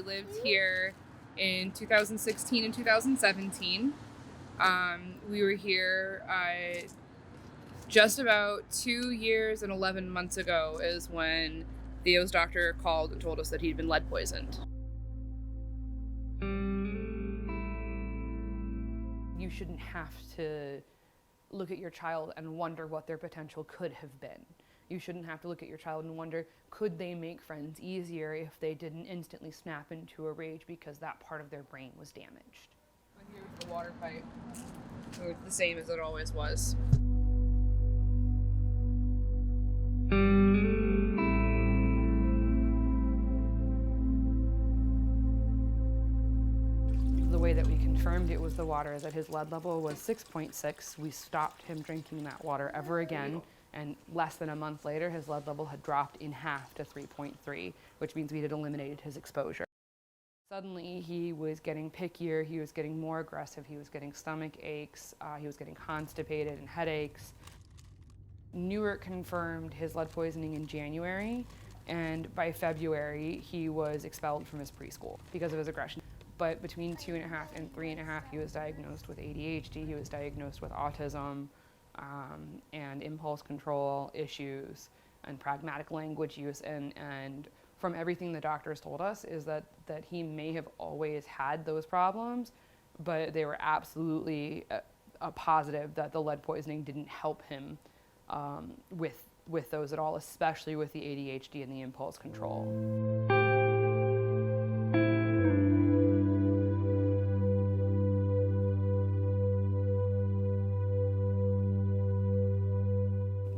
We lived here in 2016 and 2017. We were here just about 2 years and 11 months ago is when Theo's doctor called and told us that he'd been lead poisoned. You shouldn't have to look at your child and wonder what their potential could have been. You shouldn't have to look at your child and wonder, could they make friends easier if they didn't instantly snap into a rage because that part of their brain was damaged. Here's the water pipe. So the same as it always was. The way that we confirmed it was the water, that his lead level was 6.6. We stopped him drinking that water ever again. And less than a month later, his lead level had dropped in half to 3.3, which means we had eliminated his exposure. Suddenly, he was getting pickier, he was getting more aggressive, he was getting stomach aches, he was getting constipated and headaches. Newark confirmed his lead poisoning in January, and by February, he was expelled from his preschool because of his aggression. But between 2.5 and 3.5, he was diagnosed with ADHD, he was diagnosed with autism, and impulse control issues and pragmatic language use, and from everything the doctors told us is that he may have always had those problems, but they were absolutely a positive that the lead poisoning didn't help him with those at all, especially with the ADHD and the impulse control.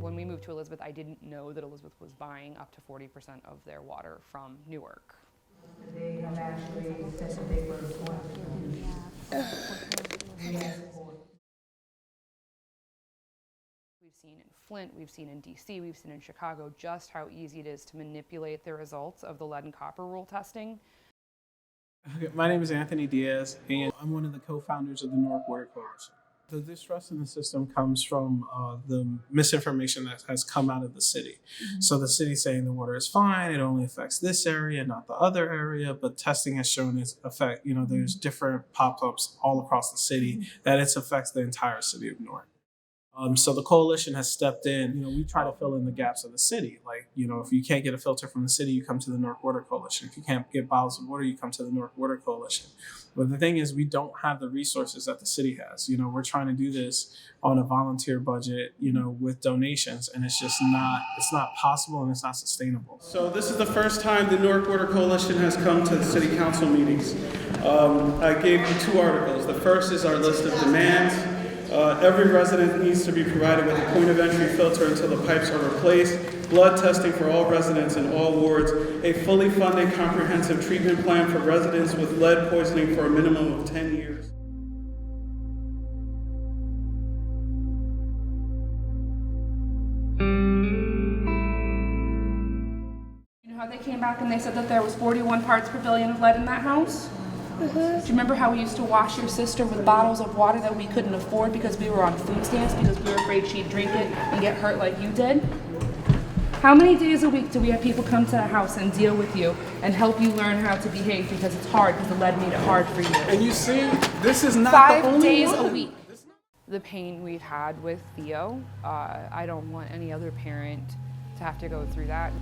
When we moved to Elizabeth, I didn't know that Elizabeth was buying up to 40% of their water from Newark. They have actually said that they were going We've seen in Flint, we've seen in DC, we've seen in Chicago just how easy it is to manipulate the results of the lead and copper rule testing. Okay, my name is Anthony Diaz, and I'm one of the co-founders of the Newark Water Coalition. The distrust in the system comes from the misinformation that has come out of the city. Mm-hmm. So the city saying the water is fine, it only affects this area, not the other area, but testing has shown its effect. There's different pop-ups all across the city that it affects the entire city of Newark. So the coalition has stepped in. We try to fill in the gaps of the city. Like, if you can't get a filter from the city, you come to the Newark Water Coalition. If you can't get bottles of water, you come to the Newark Water Coalition. But the thing is, we don't have the resources that the city has. We're trying to do this on a volunteer budget, with donations, and it's not possible and it's not sustainable. So this is the first time the Newark Water Coalition has come to the city council meetings. I gave you 2 articles. The first is our list of demands. Every resident needs to be provided with a point of entry filter until the pipes are replaced, blood testing for all residents in all wards, a fully funded comprehensive treatment plan for residents with lead poisoning for a minimum of 10 years. You know how they came back and they said that there was 41 parts per billion of lead in that house? Mm-hmm. Do you remember how we used to wash your sister with bottles of water that we couldn't afford because we were on food stamps because we were afraid she'd drink it and get hurt like you did? How many days a week do we have people come to the house and deal with you and help you learn how to behave because it's hard because the lead made it hard for you? And you see, this is not 5 days a week. The pain we've had with Theo, I don't want any other parent to have to go through that.